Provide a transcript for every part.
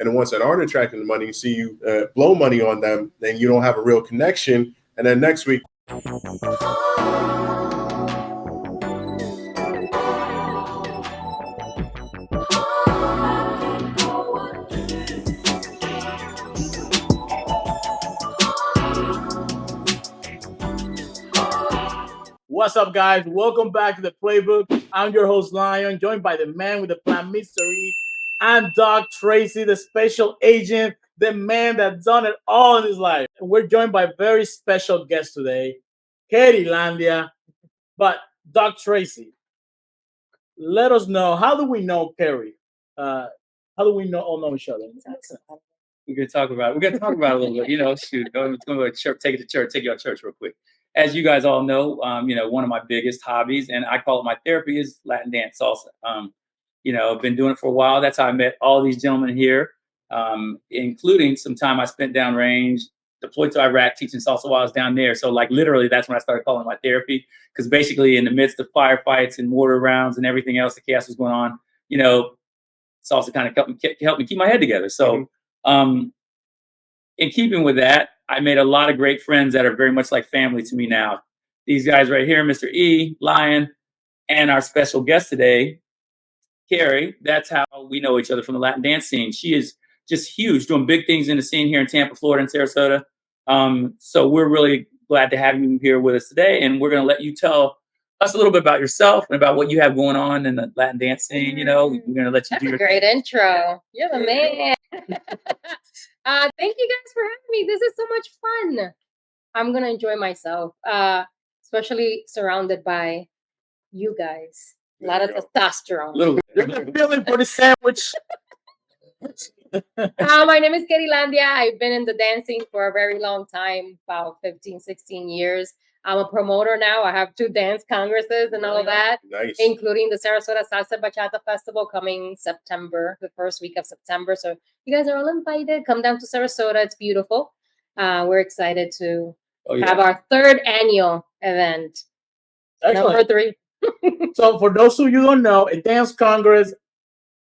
And the ones that aren't attracting the money, see you blow money on them, then you don't have a real connection. And then next week, what's up, guys? Welcome back to the Playbook. I'm your host, Lion, joined by the man with the plan mystery. I'm Doc Tracy, the special agent, the man that's done it all in his life. And we're joined by a very special guest today, Katie Landia. But Doc Tracy, let us know, how do we know Carrie? How do we all know each other? We're gonna talk about it a little bit. Shoot, I'm going to church, take you out to church real quick. As you guys all know, one of my biggest hobbies, and I call it my therapy, is Latin dance, salsa. I've been doing it for a while. That's how I met all these gentlemen here, including some time I spent downrange, deployed to Iraq, teaching salsa while I was down there. So, literally, that's when I started calling it my therapy, because basically, in the midst of firefights and mortar rounds and everything else, the chaos was going on. Salsa kind of helped me keep my head together. So, in keeping with that, I made a lot of great friends that are very much like family to me now. These guys right here, Mr. E, Lion, and our special guest today, Carrie. That's how we know each other from the Latin dance scene. She is just huge, doing big things in the scene here in Tampa, Florida, and Sarasota. So we're really glad to have you here with us today, and we're going to let you tell us a little bit about yourself and about what you have going on in the Latin dance scene. We're going to let you That's do a great intro. You're the man. Thank you guys for having me. This is so much fun. I'm going to enjoy myself, especially surrounded by you guys. A lot of testosterone. You're feeling for the sandwich. My name is Katie Landia. I've been in the dancing for a very long time, about 15, 16 years. I'm a promoter now. I have 2 dance congresses and all of that, including the Sarasota Salsa Bachata Festival coming September, the first week of September. So you guys are all invited. Come down to Sarasota. It's beautiful. We're excited to have our 3rd annual event. Excellent. Number 3. So for those of you who don't know, a dance congress,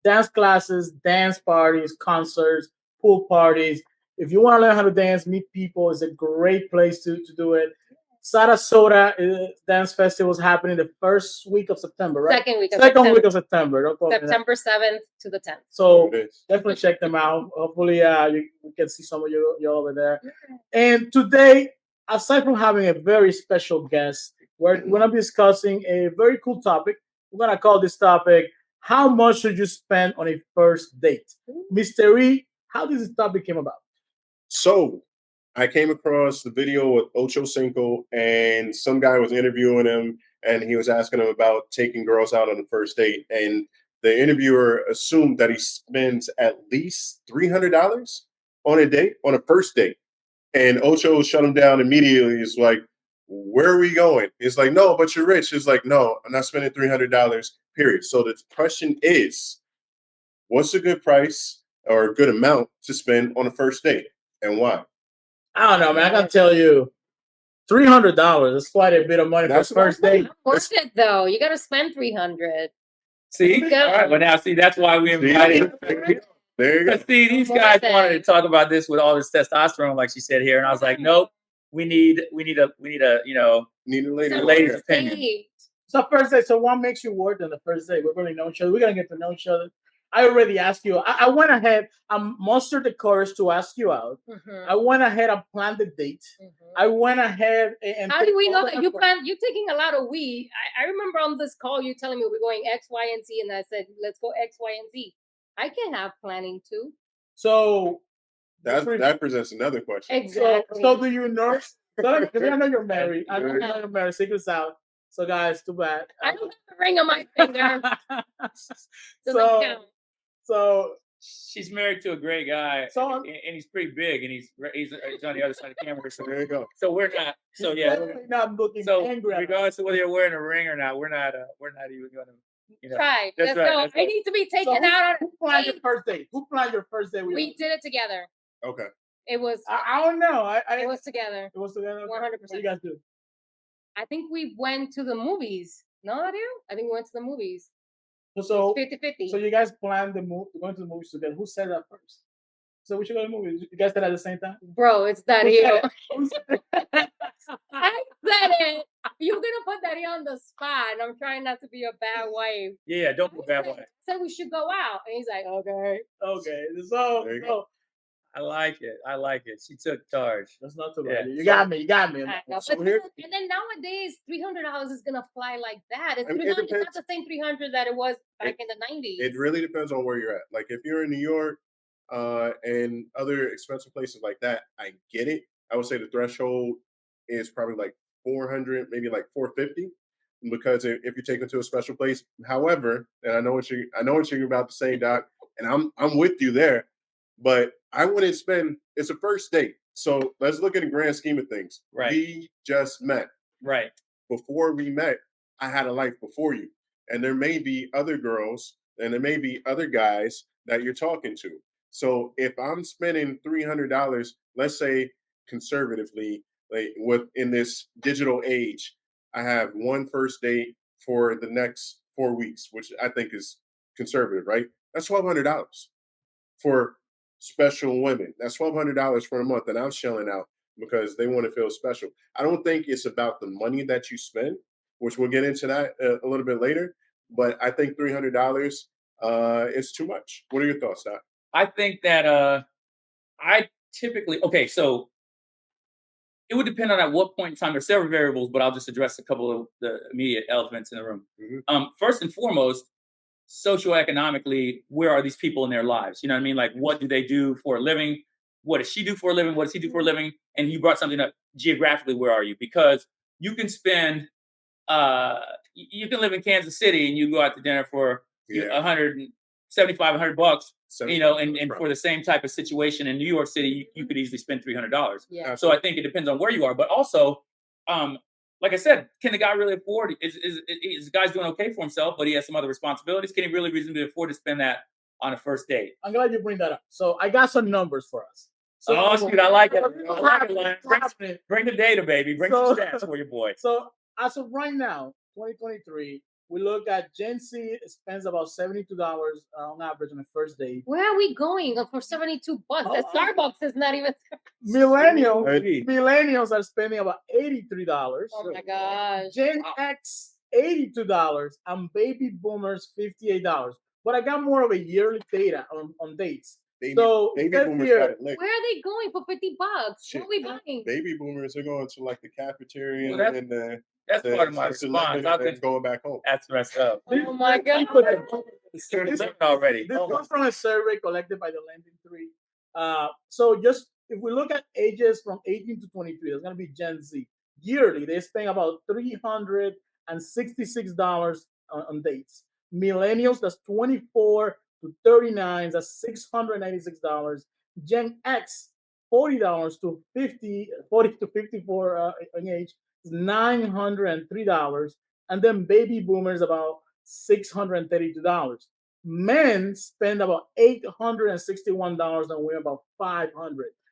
dance classes, dance parties, concerts, pool parties. If you want to learn how to dance, meet people, it's a great place to do it. Sarasota Dance Festival is happening the first week of September, right? Second week of September. September 7th to the 10th. So definitely check them out. Hopefully, you can see some of you over there. And today, aside from having a very special guest, we're going to be discussing a very cool topic. We're going to call this topic, how much should you spend on a first date? Mr. E, how did this topic came about? So I came across the video with Ocho Cinco, and some guy was interviewing him, and he was asking him about taking girls out on the first date. And the interviewer assumed that he spends at least $300 on a first date. And Ocho shut him down immediately. He's like, where are we going? He's like, no, but you're rich. He's like, no, I'm not spending $300, period. So the question is, what's a good price or a good amount to spend on a first date, and why? I don't know, man. I gotta tell you, $300 is quite a bit of money for first date. Worth it though. You gotta spend $300. See, all right. Well, now see, that's why we invited. There you go. See, these guys wanted to talk about this with all this testosterone, like she said here, and I was like, nope. We need a lady's opinion. So first date. So what makes you work on the first date? We're really know each other. We're gonna get to know each other. I already asked you. I went ahead. I mustered the courage to ask you out. I went ahead and planned the date. I went ahead and. How do we know that you plan? You're taking a lot of weed. I remember on this call you telling me we're going X, Y, and Z, and I said let's go X, Y, and Z. I can have planning too. So that presents another question. Exactly. So do you know? Because I know you're married. I know you're married. Secret's out. So guys, too bad. I don't have a ring on my finger. So she's married to a great guy, and he's pretty big, and he's on the other side of the camera. So there you go. So we're not. So yeah, we're not looking. So regardless of whether you're wearing a ring or not, we're not even going to. Right. Let's go. I need to be taken out. Who planned your first date? Who planned your first date? We did it together. Okay. It was. I don't know. It was together. It was together. 100%. What do you guys do? I think we went to the movies. No, I think we went to the movies. So 50-50. So you guys planned going to the movies together. Who said that first? So we should go to the movies. You guys said at the same time? Bro, it's Dario. Who said it? I said it. You're gonna put Dario on the spot, and I'm trying not to be a bad wife. Yeah, don't be a bad wife. Said we should go out, and he's like, okay. Okay. So I like it. I like it. She took charge. that's not too bad. You got me. You got me. So and then nowadays, $300 is gonna fly like that. It's, it's not the same 300 that it was back in the 90s. It really depends on where you're at. Like if you're in New York and other expensive places like that, I get it. I would say the threshold is probably like 400, maybe like 450, because if you're taken to a special place. However, and I know what you're about to say, Doc, and I'm with you there. But I wouldn't spend. It's a first date, so let's look at the grand scheme of things. Right. We just met. Right. Before we met, I had a life before you, and there may be other girls and there may be other guys that you're talking to. So if I'm spending $300, let's say conservatively, like in this digital age, I have one first date for the next 4 weeks, which I think is conservative, right? That's $1,200 for special women. That's $1,200 for a month, and I'm shelling out because they want to feel special. I don't think it's about the money that you spend, which we'll get into that a little bit later. But I think $300 is too much. What are your thoughts, Doc? I think that I typically so it would depend on at what point in time. There's several variables, but I'll just address a couple of the immediate elephants in the room. Mm-hmm. First and foremost, socioeconomically, where are these people in their lives? You know what I mean? Like, what do they do for a living? What does she do for a living? What does he do for a living? And you brought something up geographically. Where are you? Because you can spend, you can live in Kansas City and you go out to dinner for $175, $100, you know, and for the same type of situation in New York City, you could easily spend $300. Yeah. So I think it depends on where you are, but also, like I said, can the guy really afford? Is the guy's doing okay for himself, but he has some other responsibilities? Can he really reasonably afford to spend that on a first date? I'm glad you bring that up. So I got some numbers for us. So, shoot, I like it. Bring the data, baby. Bring some stats for your boy. So as of right now, 2023, we look at Gen Z spends about $72 on average on a first date. Where are we going for $72? The Starbucks is not even. Millennials are spending about $83. Oh my gosh. Gen X $82 and baby boomers $58. But I got more of a yearly data on dates. Baby boomers got it licked. Where are they going for $50? What are we buying? Baby boomers are going to like the cafeteria and the. That's part of my response. Going back home. That's messed up. Oh my god! This already. This comes from a survey collected by the Lending 3. So just if we look at ages from 18 to 23, that's going to be Gen Z. Yearly, they spend about $366 on dates. Millennials, that's 24 to 39, that's $696. Gen X, $40 to 40 to 54 in age, is $903. And then baby boomers about $632. Men spend about $861 and we're about $500.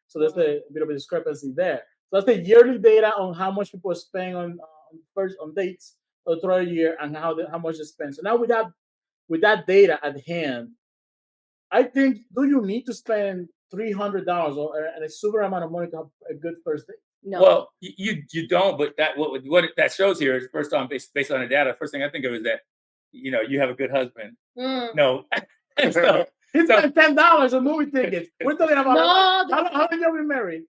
So there's a bit of a discrepancy there. So that's the yearly data on how much people spend on dates throughout a year and how much they spend. So now with that data at hand, I think, do you need to spend $300 or a super amount of money to have a good first date? No. Well, you don't, but what that shows here is, first on based on the data, first thing I think of is that, you know, you have a good husband. No. So, he spent $10 on movie tickets. We're talking about how long have you been married?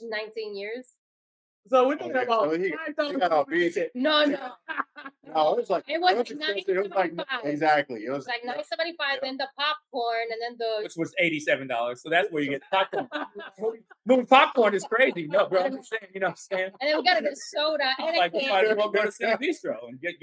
19 years. So we're talking about No, it was like exactly. It was like $9.75, then the popcorn, and then which was $87. So that's where you get popcorn. Moving popcorn is crazy. No, bro, I'm just saying. You know what I'm saying? And then we got a soda and like we might as well go to Cine Bistro and get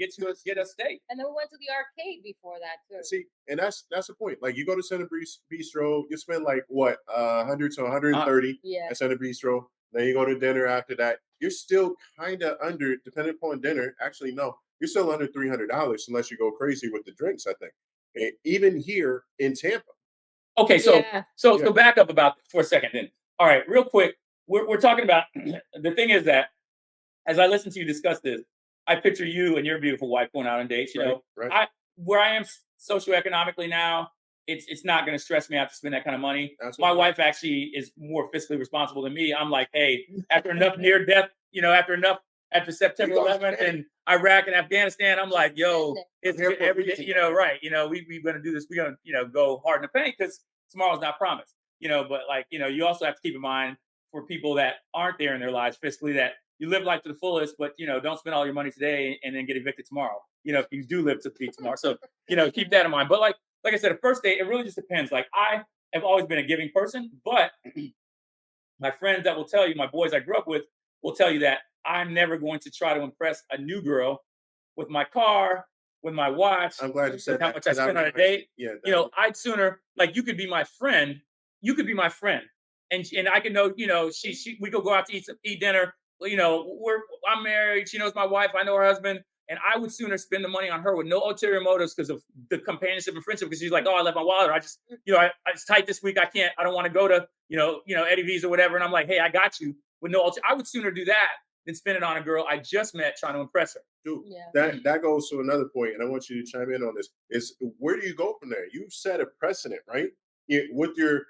a steak. And then we went to the arcade before that too. See, and that's the point. Like you go to Cine Bistro, you spend like what 100 to 130 at Cine Bistro. Then you go to dinner after that. You're still kind of under, depending upon dinner. Actually, no, you're still under $300 unless you go crazy with the drinks, I think. And even here in Tampa. Okay, so back up about for a second then. All right, real quick. We're talking about, the thing is that as I listen to you discuss this, I picture you and your beautiful wife going out on dates, you know. Right. Where I am socioeconomically now, it's not going to stress me out to spend that kind of money. That's My what- wife actually is more fiscally responsible than me. I'm like, hey, after enough near death, after September 11th and Iraq and Afghanistan, I'm like, yo, it's here for a every day, reason. right? We're gonna do this. We're gonna go hard in the paint because tomorrow's not promised. But like, you also have to keep in mind for people that aren't there in their lives fiscally that you live life to the fullest, but don't spend all your money today and then get evicted tomorrow. If you do live to beat tomorrow, so keep that in mind. But like I said, the first date, it really just depends. Like I have always been a giving person, but my friends that will tell you, my boys I grew up with, will tell you that I'm never going to try to impress a new girl with my car, with my watch, I'm glad you with said how that, much I 'cause spend was on a gonna- date. Yeah, I'd sooner like you could be my friend. You could be my friend, and I can know. We could go out to eat dinner. I'm married. She knows my wife. I know her husband. And I would sooner spend the money on her with no ulterior motives because of the companionship and friendship. Because she's like, oh, I left my wallet. Or I just, it's tight this week. I don't want to go to, Eddie V's or whatever. And I'm like, hey, I got you with no I would sooner do that than spend it on a girl I just met trying to impress her. Dude, that goes to another point, and I want you to chime in on this. Is where do you go from there? You set a precedent, right? With your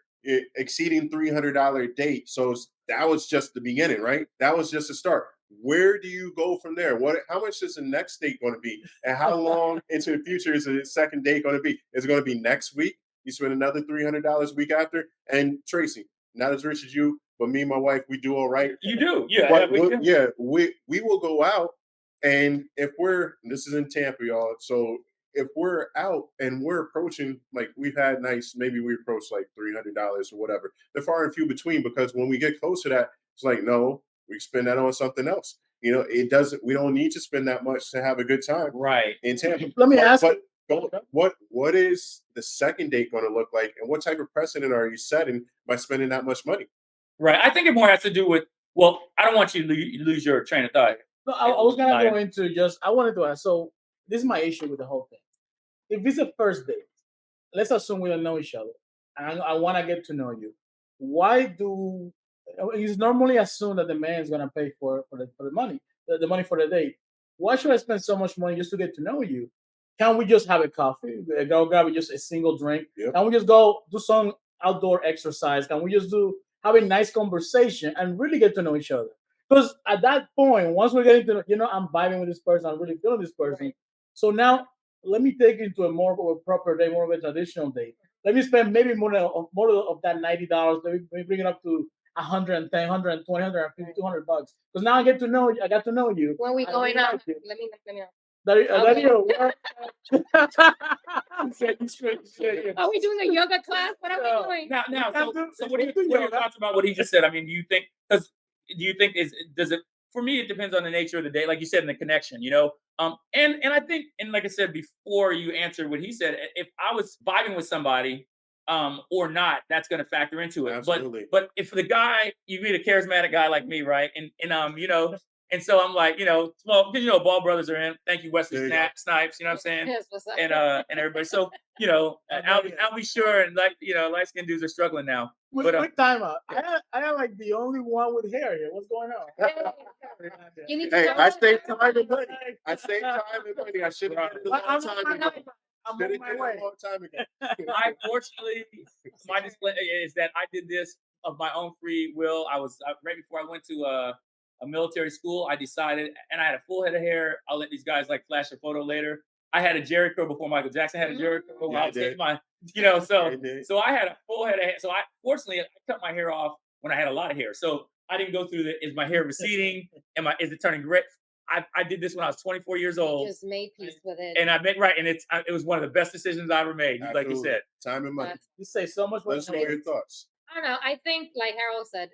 exceeding $300 date. So that was just the beginning, right? That was just a start. Where do you go from there? How much is the next date going to be? And how long into the future is the second date going to be? Is it going to be next week? You spend another $300 a week after? And Tracy, not as rich as you, but me and my wife, we do all right. You do, yeah. But we will go out, and if this is in Tampa, y'all. So if we're out and we're approaching, like we've had nights, maybe we approach like $300 or whatever. They're far and few between because when we get close to that, it's like, no, we spend that on something else. It doesn't. We don't need to spend that much to have a good time, right? In Tampa. Let me ask. What is the second date going to look like, and what type of precedent are you setting by spending that much money? Right. I think it more has to do with. Well, I don't want you to lose your train of thought. No, I was gonna go into I wanted to ask. So this is my issue with the whole thing. If it's a first date, let's assume we don't know each other, and I want to get to know you. Why do it's normally assumed that the man is gonna pay for the money, the money for the date? Why should I spend so much money just to get to know you? Can't we just have a coffee? Go grab just a single drink? Yep. Can we just go do some outdoor exercise? Can we just have a nice conversation and really get to know each other? Because at that point, once we're getting to I'm vibing with this person, I'm really feeling this person. Right. So now let me take it to a more of a proper day, more of a traditional date. Let me spend maybe more of that $90. Let me bring it up to 110, 120, 150, $200. Because now I got to know you. When we going out, let me know. Are we doing a yoga class? What are we doing? Now, so what are your thoughts about what he just said? I mean, do you think does it? For me, it depends on the nature of the day, like you said, in the connection, and I think, and like I said before, you answered what he said. If I was vibing with somebody, or not, that's going to factor into it. Absolutely. But if the guy, you meet a charismatic guy like me, right, and and so I'm like, well, because Ball Brothers are in. Thank you, Wesley Snipes. You know what I'm saying? Yes, what's up? And everybody. So I'll be sure, and like light skinned dudes are struggling now. Quick time out. I am like the only one with hair here. What's going on? You need to I saved time and money. I should have did it a long time ago. I'm on my way. Fortunately, my display is that I did this of my own free will. I was right before I went to a military school. I decided, and I had a full head of hair. I'll let these guys like flash a photo later. I had a Jerry curl before Michael Jackson had a Jerry curl. I was getting my, so I had a full head of hair. So fortunately I cut my hair off when I had a lot of hair. So I didn't go through is my hair receding? Is it turning gray? I did this when I was 24 years old. Just made peace with it. And I made and it was one of the best decisions I ever made. Absolutely. Like you said, time and money. You say so much. Let's know your thoughts. I don't know. I think, like Harold said,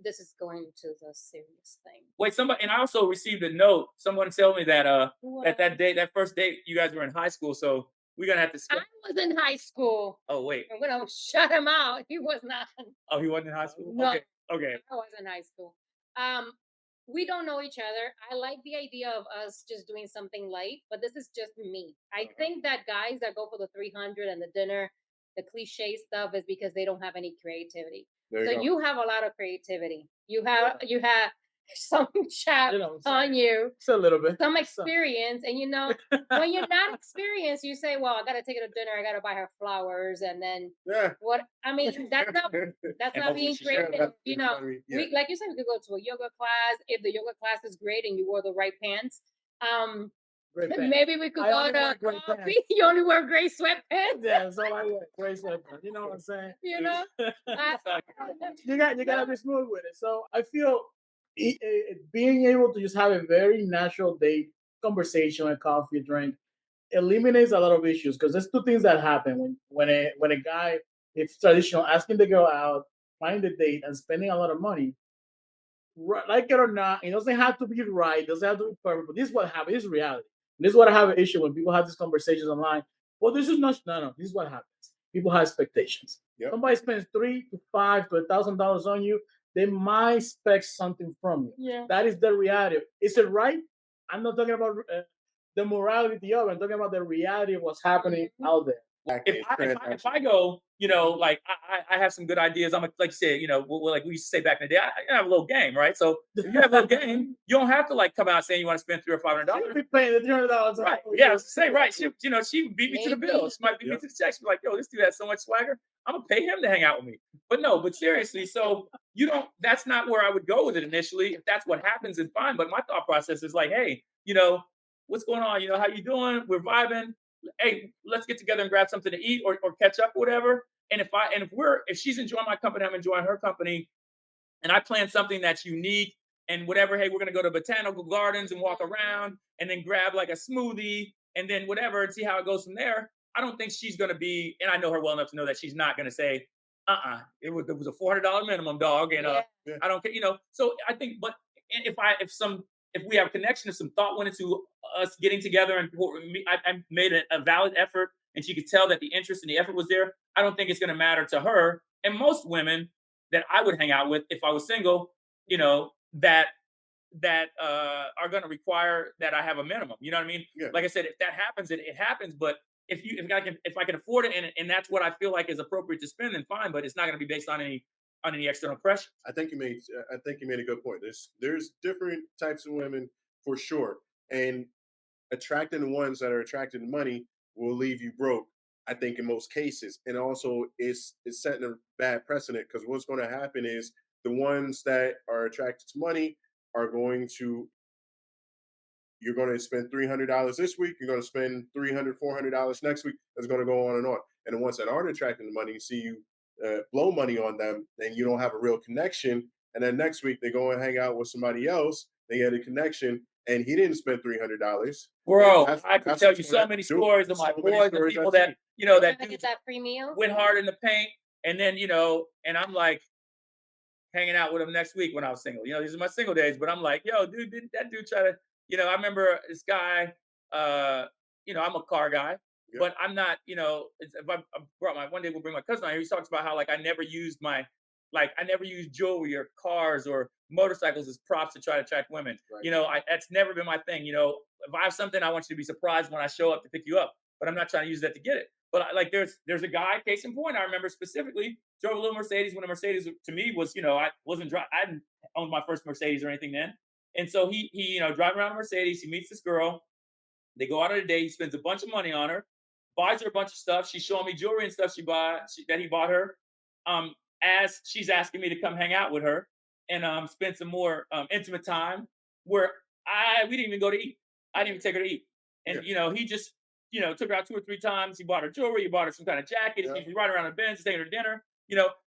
this is going to the serious thing. Wait, somebody, and I also received a note. Someone told me that that first date, you guys were in high school, so we're gonna have to. I was in high school. Oh wait, I'm gonna shut him out. He was not. Oh, he wasn't in high school. No. Okay. I was in high school. We don't know each other. I like the idea of us just doing something light, but this is just me. I think that guys that go for the 300 and the dinner, the cliche stuff, is because they don't have any creativity. So you have a lot of creativity. You have some chat on you. It's a little bit. Some experience. And when you're not experienced, you say, well, I gotta take her to dinner, I gotta buy her flowers, and then what I mean, that's not being creative. We, like you said, we could go to a yoga class. If the yoga class is great and you wore the right pants. Maybe we could go to coffee. You only wear gray sweatpants. Yeah, so I wear gray sweatpants. You know what I'm saying? You know, you gotta be smooth with it. So I feel being able to just have a very natural date conversation, a coffee, drink, eliminates a lot of issues because there's two things that happen when a guy, it's traditional, asking the girl out, finding the date, and spending a lot of money. Like it or not, it doesn't have to be right, it doesn't have to be perfect, but this is what happens. This is reality. This is what I have an issue when people have these conversations online. Well, this is not no. This is what happens. People have expectations. Yep. Somebody spends $300 to $500 to $1,000 on you, they might expect something from you. Yeah. That is the reality. Is it right? I'm not talking about the morality of it. I'm talking about the reality of what's happening out there. If I go, like I have some good ideas. I'm like you said, like we used to say back in the day, I have a little game, right? So if you have a little game, you don't have to like come out saying you want to spend $300 or $500. She'll be paying the $300, right? Yeah, I was say right. She beat me to the bill. She might beat me to the check. She's like, yo, this dude has so much swagger. I'm gonna pay him to hang out with me. But seriously. So that's not where I would go with it initially. If that's what happens, it's fine. But my thought process is like, hey, what's going on? How you doing? We're vibing. Hey, let's get together and grab something to eat or catch up or whatever. And if she's enjoying my company, I'm enjoying her company, and I plan something that's unique and whatever, hey, we're gonna go to botanical gardens and walk around and then grab like a smoothie and then whatever and see how it goes from there. I don't think she's gonna be, and I know her well enough to know that she's not gonna say, it was a $400 minimum, dog, and I don't care, So I think, but if we have a connection, if some thought went into us getting together and I made a valid effort and she could tell that the interest and the effort was there, I don't think it's going to matter to her. And most women that I would hang out with if I was single, that are going to require that I have a minimum. You know what I mean? Yeah. Like I said, if that happens, it happens. But if I can afford it and that's what I feel like is appropriate to spend, then fine. But it's not going to be based on any external pressure. I think you made a good point. There's different types of women for sure, and attracting the ones that are attracted to money will leave you broke. I think in most cases, and also it's setting a bad precedent because what's going to happen is the ones that are attracted to money are going to. You're going to spend $300 this week. You're going to spend $300, $400 next week. It's going to go on and on. And the ones that aren't attracted to money, see you blow money on them, then you don't have a real connection. And then next week they go and hang out with somebody else. They get a connection, and he didn't spend $300. Bro, I could tell you so many stories of my boys and people that that get that free meal, went hard in the paint, and then and I'm like hanging out with him next week when I was single. These are my single days, but I'm like, yo, dude, didn't that dude try to? I remember this guy. I'm a car guy. Yep. But I'm not, if I brought one day we'll bring my cousin on here. He talks about how like I never used jewelry or cars or motorcycles as props to try to attract women. Right. That's never been my thing. If I have something, I want you to be surprised when I show up to pick you up. But I'm not trying to use that to get it. But there's a guy, case in point, I remember specifically drove a little Mercedes when a Mercedes to me was, I hadn't owned my first Mercedes or anything then. And so he driving around a Mercedes, he meets this girl. They go out on a date. He spends a bunch of money on her. Buys her a bunch of stuff. She's showing me jewelry and stuff that he bought her. As she's asking me to come hang out with her and spend some more intimate time where we didn't even go to eat. I didn't even take her to eat. And he just took her out 2 or 3 times. He bought her jewelry. He bought her some kind of jacket. Yeah. He's riding around the Benz, taking her to dinner.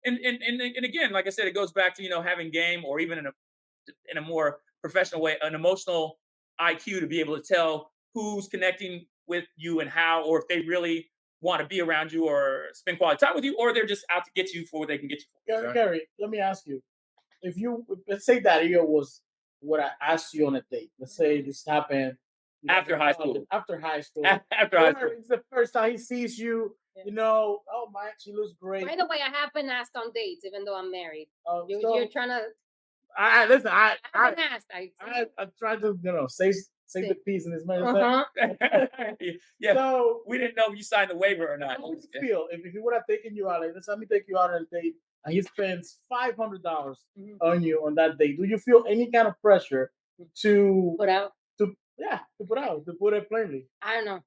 And again, like I said, it goes back to having game or even in a more professional way, an emotional IQ to be able to tell who's connecting with you and how, or if they really want to be around you or spend quality time with you, or they're just out to get you for what they can get you for. Gary, let me ask you, let's say that year was what I asked you on a date. Let's say this happened after high school. After high school. It's the first time he sees you, oh man, she looks great. By the way, I have been asked on dates, even though I'm married. You're trying to. Listen. I tried to save the peace in this man. Yeah. So we didn't know if you signed the waiver or not. How would you feel if he would have taken you out? Like, let me take you out on a date. and he spends $500 on you on that day, do you feel any kind of pressure to Put out. to put it plainly? I don't know.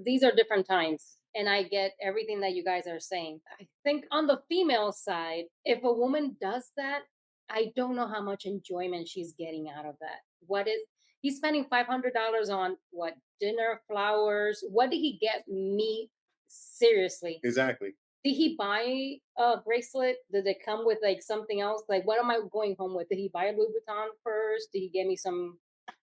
These are different times, and I get everything that you guys are saying. I think on the female side, if a woman does that, I don't know how much enjoyment she's getting out of that. What is he's spending $500 on? What, dinner, flowers? What did he get me? Seriously, Exactly. did he buy a bracelet? Did it come with like something else? Like, what am I going home with? Did he buy a Louis Vuitton purse? Did he get me some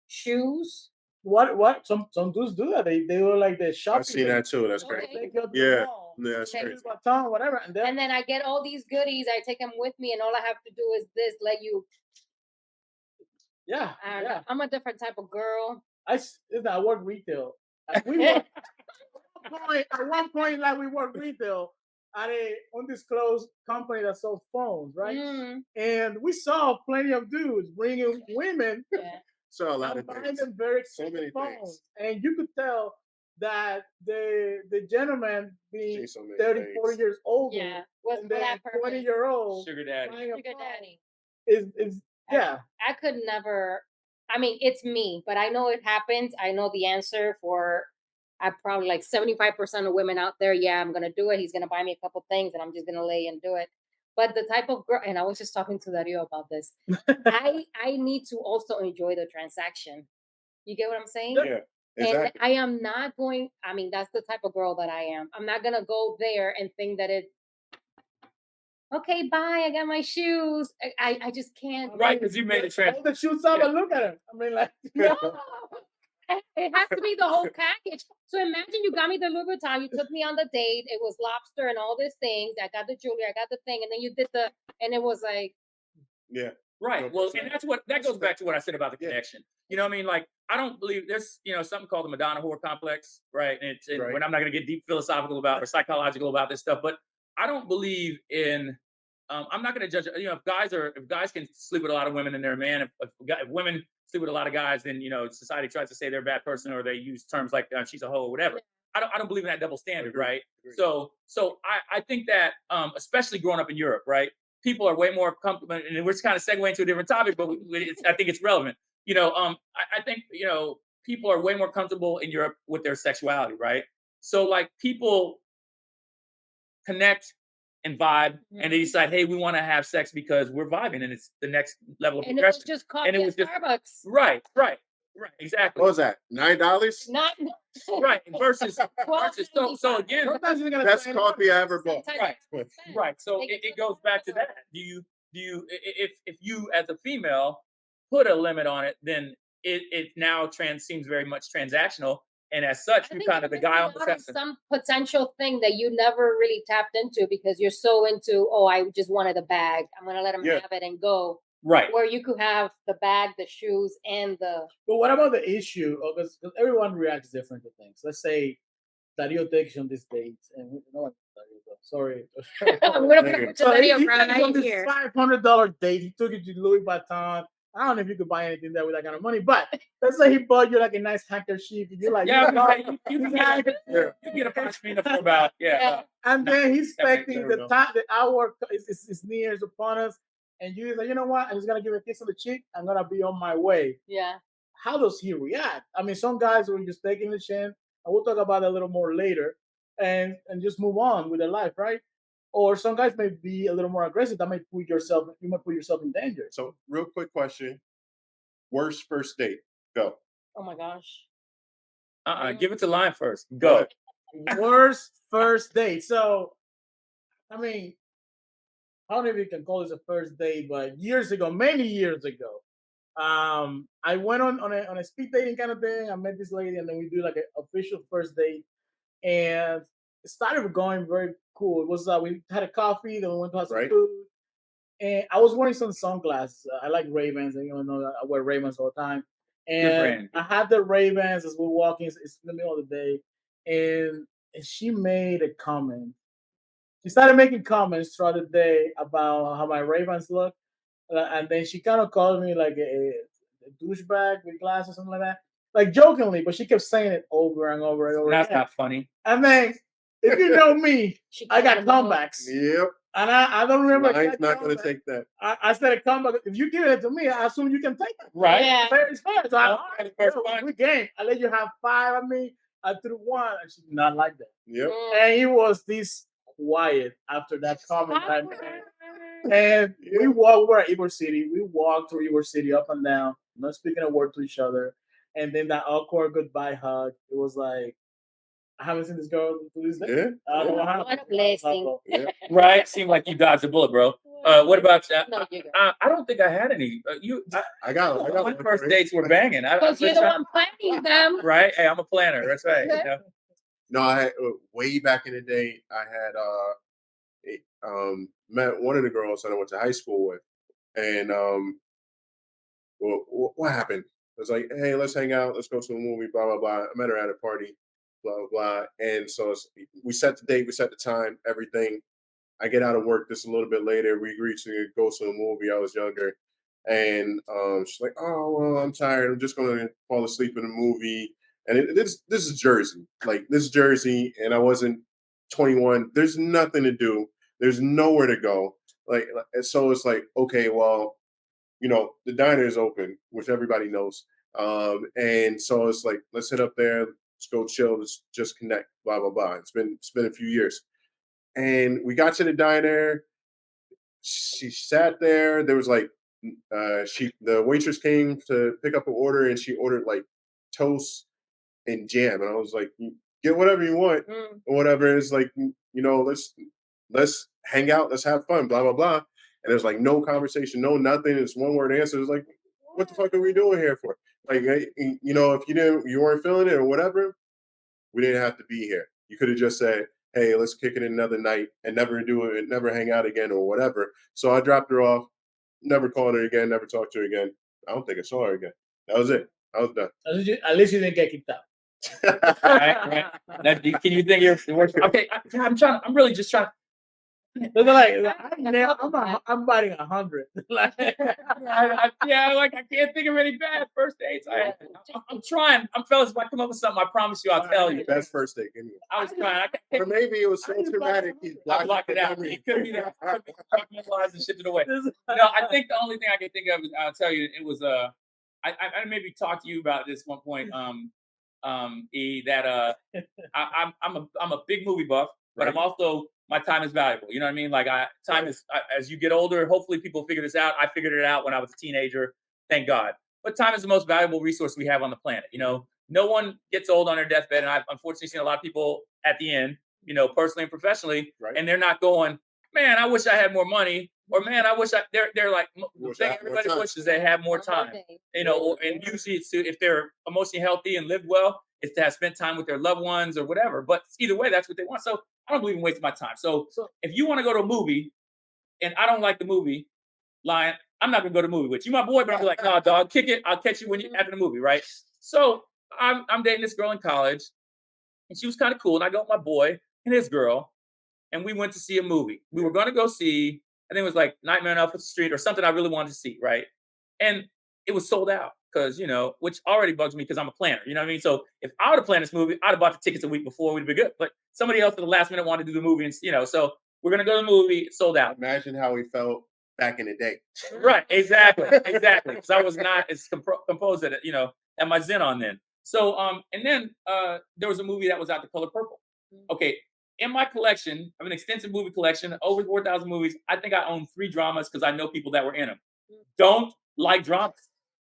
shoes? What some dudes do that. They were like the shopping. I've seen that too. That's Okay. crazy. They go to the Yeah. mall, Yeah, that's Louis crazy. Vuitton, whatever, and And then I get all these goodies. I take them with me, and all I have to do is let you. yeah, I don't yeah. know. I'm a different type of girl. I work retail. We work, at one point, like we work retail at a undisclosed company that sells phones, right? And we saw plenty of dudes bringing women. Yeah. So a lot and of buying things. them very So many expensive phones, things. and you could tell that the gentleman being See so many 30, things. 40 years older, Yeah. Was and for then that purpose. 20-year-old Sugar daddy. buying a Sugar phone daddy. is yeah. I could never. I mean, it's me, but I know it happens. I know the answer for. I probably like 75% of women out there. Yeah, I'm gonna do it. He's gonna buy me a couple things, and I'm just gonna lay and do it. But the type of girl, and I was just talking to Dario about this. I need to also enjoy the transaction. You get what I'm saying? Yeah. Exactly. And I am not going. I mean, that's the type of girl that I am. I'm not gonna go there and think that it. Okay, bye. I got my shoes. I just can't. Right, because you made a Hold the shoes up and look at him. I mean, like, No, it has to be the whole package. So imagine you got me the Louis Vuitton. You took me on the date. It was lobster and all these things. I got the jewelry. I got the thing, and then you did and it was like. Yeah. Right. Well, and that goes back to what I said about the connection. You know what I mean? Like, I don't believe there's, something called the Madonna whore complex, right? And Right. when I'm not going to get deep philosophical about or psychological about this stuff, but I don't believe in. I'm not going to judge. If guys can sleep with a lot of women and they're a man, if women sleep with a lot of guys, then society tries to say they're a bad person or they use terms like she's a hoe or whatever. I don't believe in that double standard, right? So I think that especially growing up in Europe, right? People are way more comfortable, and we're just kind of segueing into a different topic, but I think it's relevant. I think people are way more comfortable in Europe with their sexuality, right? So like people connect and vibe, and they decide, hey, we want to have sex because we're vibing, and it's the next level of progression. And it was just coffee and it was Starbucks. Right, exactly. What was that? $9? Not right. Versus so again, best coffee I ever bought. Right. So it goes back to that. Do you if you as a female put a limit on it, then it now seems very much transactional. And as such, you're kind of the guy on the fence. Some potential thing that you never really tapped into because you're so into, I just wanted a bag. I'm going to let him have it and go. Right. Where you could have the bag, the shoes, and the... But what about the issue? Because everyone reacts different to things. Let's say Dario takes you on this date. And sorry. I'm going to put it to Dario on this $500 date. He took you to Louis Vuitton. I don't know if you could buy anything there with that kind of money, but let's say he bought you like a nice handkerchief. And you're like, you get a pashmina for about, and then he's expecting the hour is near upon us, and you're like, you know what? I'm just gonna give a kiss on the cheek. I'm gonna be on my way. Yeah. How does he react? I mean, some guys are just taking the chin, and we'll talk about it a little more later, and just move on with their life, right? Or some guys may be a little more aggressive. That might you might put yourself in danger. So, real quick question: worst first date? Go. Oh my gosh. Give it to Lion first. Go. Worst first date. So, I mean, I don't know if you can call this a first date, but many years ago, I went on a speed dating kind of thing. I met this lady, and then we do like an official first date, and it started going very cool. It was we had a coffee, then we went to have some food, and I was wearing some sunglasses. I like Ray-Bans, and I wear Ray-Bans all the time. And I had the Ray-Bans as we're walking. It's in the middle of the day, and she made a comment. She started making comments throughout the day about how my Ray-Bans look, and then she kind of called me like a douchebag with glasses or something like that, like jokingly, but she kept saying it over and over and over. That's not funny. And then, if you know me, I got comebacks. Yep. And I don't remember. Mine's not going to take that. I said, "Come, but if you give it to me, I assume you can take it." Right? Yeah. It's fair. So we game. I let you have 5 of me. I threw 1, and she did not like that. Yep. And he was this quiet after that comment I made. And we were at Ybor City. We walked through Ybor City up and down, not speaking a word to each other. And then that awkward goodbye hug. It was like, I haven't seen this girl to this day. Yeah. I don't know what happened. What a blessing. Yeah. Right? Seemed like you dodged a bullet, bro. What about you? No, I don't think I had any. I got my first dates were banging. Because you're the one planning them. Right? Hey, I'm a planner. That's right. You know? No, I had, way back in the day, I had met one of the girls that I went to high school with, and what happened? It was like, hey, let's hang out, let's go to a movie, blah blah blah. I met her at a party, blah blah blah, and so we set the date, we set the time, everything. I get out of work just a little bit later. We agreed to go to a movie. I was younger, and she's like, "Oh well, I'm tired. I'm just gonna fall asleep in the movie." And this is Jersey, like this is Jersey, and I wasn't 21. There's nothing to do. There's nowhere to go. Like, so it's like, okay, well, the diner is open, which everybody knows. And so it's like, let's hit up there, let's go chill, let's just connect, blah blah blah. It's been a few years, and we got to the diner. She sat there. There was like, the waitress came to pick up an order, and she ordered like toast and jam, and I was like, get whatever you want or whatever. And it's like, let's hang out, let's have fun, blah blah blah. And there's like no conversation, no nothing. It's one word answer. It's like, what the fuck are we doing here for? Like, if you weren't feeling it or whatever, we didn't have to be here. You could have just said, hey, let's kick it another night and never do it, never hang out again or whatever. So I dropped her off, never called her again, never talked to her again. I don't think I saw her again. That was it. I was done. At least you didn't get kicked out. Right. Now, can you think you're okay? I'm really just trying. They're like, I'm biting 100. Like, I can't think of any bad first dates. I'm trying. Fellas, if I come up with something, I promise you, I'll tell you. Best first date. Anyway. I was trying. Or maybe it was so traumatic. I blocked it out. It could be that. Compartmentalized and shipped it away. No, I think the only thing I can think of is, I'll tell you, it was I maybe talked to you about this one point. That I'm a big movie buff, but I'm also, my time is valuable. You know what I mean? Like, time is, as you get older, hopefully people figure this out. I figured it out when I was a teenager, thank God. But time is the most valuable resource we have on the planet. No one gets old on their deathbed, and I've unfortunately seen a lot of people at the end, personally and professionally, and they're not going, man, I wish I had more money, or man, I wish they're like, the thing everybody wishes they have more time. And usually it's if they're emotionally healthy and live well, it's to have spent time with their loved ones or whatever. But either way, that's what they want. So I don't believe in wasting my time. So if you want to go to a movie and I don't like the movie, Lion, I'm not gonna go to the movie with you. My boy, but I'm like, nah, dog, kick it. I'll catch you when you after the movie, right? So I'm dating this girl in college, and she was kind of cool. And I go with my boy and his girl, and we went to see a movie. We were gonna go see, I think it was like Nightmare on Elm Street or something I really wanted to see, right? And it was sold out because, which already bugs me because I'm a planner. You know what I mean? So if I would have planned this movie, I'd have bought the tickets a week before, we'd be good. But somebody else at the last minute wanted to do the movie, and so we're gonna go to the movie. It's sold out. Imagine how he felt back in the day. Right? Exactly. Because I was not as composed at my Zen on then. So and then there was a movie that was out, The Color Purple. Okay. In my collection, I have an extensive movie collection, over 4,000 movies. I think I own 3 dramas because I know people that were in them. Don't like dramas.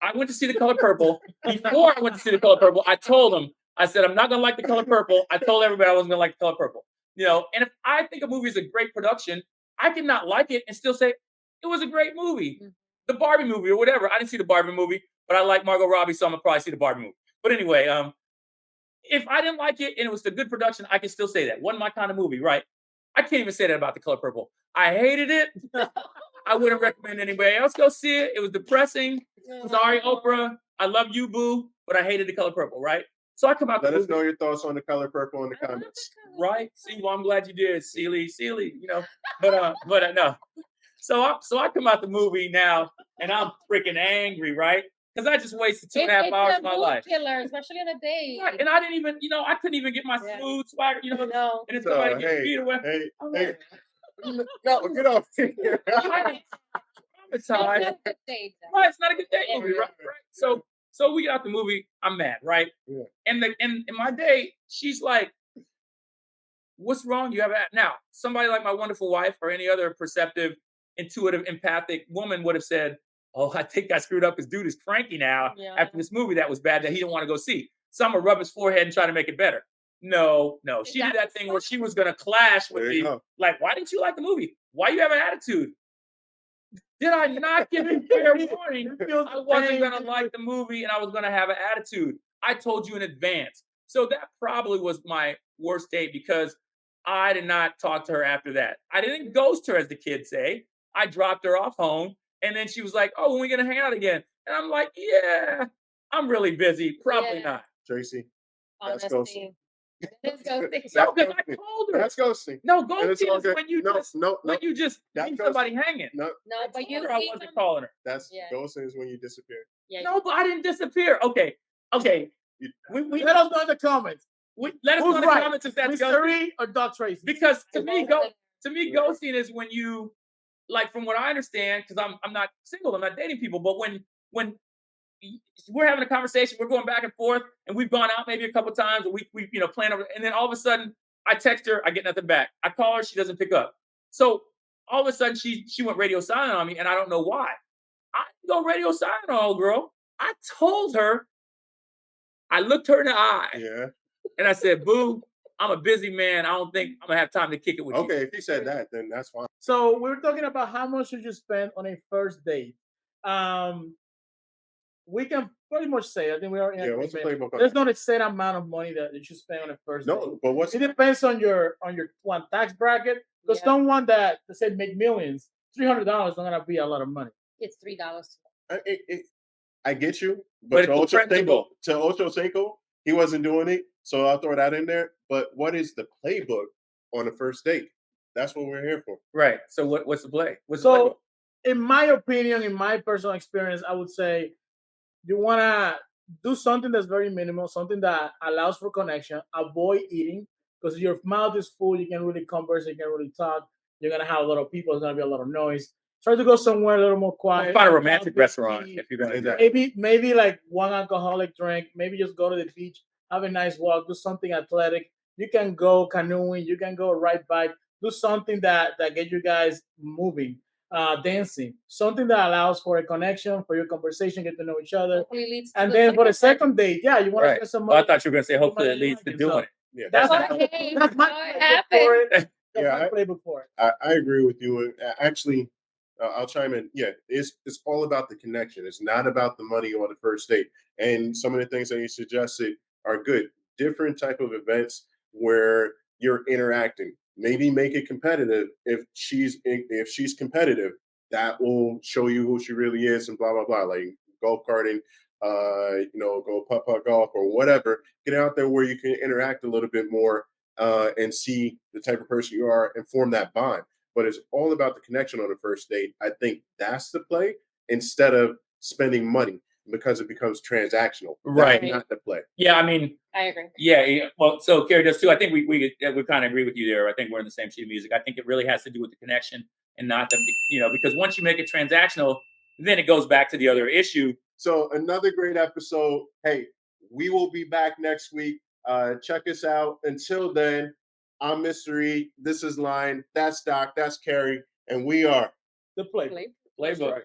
I went to see The Color Purple. Before I went to see The Color Purple, I told them, I said, I'm not going to like The Color Purple. I told everybody I wasn't going to like The Color Purple. And if I think a movie is a great production, I can not like it and still say, it was a great movie. The Barbie movie or whatever. I didn't see the Barbie movie, but I like Margot Robbie, so I'm going to probably see the Barbie movie. But anyway, if I didn't like it and it was a good production, I can still say that. Wasn't my kind of movie, right? I can't even say that about The Color Purple. I hated it. I wouldn't recommend anybody else go see it. It was depressing. Sorry, Oprah. I love you, boo. But I hated The Color Purple, right? So I come out. Let us know your thoughts on The Color Purple in the comments. Right? See, well, I'm glad you did, Sealy, But no. So I come out the movie now, and I'm freaking angry, right? Because I just wasted 2.5 hours of my life. Killer, especially on a date. Right. And I didn't even, I couldn't even get my smooth swagger, No. and it's somebody getting beat away. Hey. No, get off. It's not a good date. Right, it's not a good date movie, right? So we get out the movie. I'm mad, right? Yeah. And in my day, she's like, "What's wrong? You have now." Somebody like my wonderful wife or any other perceptive, intuitive, empathic woman would have said, "Oh, I think I screwed up. His dude is cranky now after this movie that was bad that he didn't want to go see." So I'm gonna rub his forehead and try to make it better. No. She did that thing where she was gonna clash with me. Like, why didn't you like the movie? Why you have an attitude? Did I not give you fair warning? I wasn't gonna like the movie and I was gonna have an attitude. I told you in advance. So that probably was my worst date because I did not talk to her after that. I didn't ghost her, as the kids say. I dropped her off home, and then she was like, "Oh, when are we gonna hang out again?" And I'm like, "Yeah, I'm really busy. Probably not." Tracy, that's Honesty. ghosting. It's ghosting. No, because I told her. That's ghosting. No, ghosting is when you no, just leave somebody hanging. No, but I wasn't calling her. that's ghosting is when you disappear. Yeah, No, but I didn't disappear. Okay. We Let us know in the comments. let us know in the comments if that's ghosting. Mystery or Dog Tracy. Because to me, ghosting is when you, like, from what I understand, because I'm not single, I'm not dating people, but when we're having a conversation, we're going back and forth, and we've gone out maybe a couple times, and we plan over, and then all of a sudden I text her, I get nothing back. I call her, she doesn't pick up. So all of a sudden she went radio silent on me, and I don't know why. I didn't go radio silent on old girl. I told her. I looked her in the eye, and I said, "Boo, I'm a busy man. I don't think I'm gonna have time to kick it with you." Okay, if he said that, then that's fine. So we were talking about how much should you spend on a first date. We can pretty much say, I think we are in what's the playbook? There's not a set amount of money that you should spend on a first date. No, but it depends on your one tax bracket. Because someone that say make millions, $300 is not gonna be a lot of money. It's $3. I get you, but to Ocho Cinco, he wasn't doing it, so I'll throw that in there. But what is the playbook on the first date? That's what we're here for. Right. So what's the play? So, in my opinion, in my personal experience, I would say you want to do something that's very minimal, something that allows for connection. Avoid eating because your mouth is full. You can really converse. You can really talk. You're going to have a lot of people. There's going to be a lot of noise. Try to go somewhere a little more quiet. Find a romantic restaurant if you're going to do that. Maybe like one alcoholic drink. Maybe just go to the beach, have a nice walk, do something athletic. You can go canoeing. You can go ride bike. Do something that get you guys moving. Dancing, something that allows for a connection, for your conversation, get to know each other, and then for the second date, you want to spend some money. I thought you were going to say, hopefully, it leads to doing it. Yeah, that's my playbook for it. I agree with you. Actually, I'll chime in. Yeah, it's all about the connection. It's not about the money on the first date. And some of the things that you suggested are good. Different type of events where you're interacting. Maybe make it competitive. If she's competitive, that will show you who she really is and blah blah blah. Like golf karting, go putt golf or whatever. Get out there where you can interact a little bit more and see the type of person you are and form that bond. But it's all about the connection on the first date. I think that's the play instead of spending money because it becomes transactional. Right. That's not the play. Yeah, I mean, I agree. Yeah. Well, so Carrie does too. I think we kind of agree with you there. I think we're in the same sheet of music. I think it really has to do with the connection and not the, because once you make it transactional, then it goes back to the other issue. So another great episode. Hey, we will be back next week. Check us out. Until then, I'm Mystery. This is Lion. That's Doc. That's Carrie. And we are the Playbook. Playbook.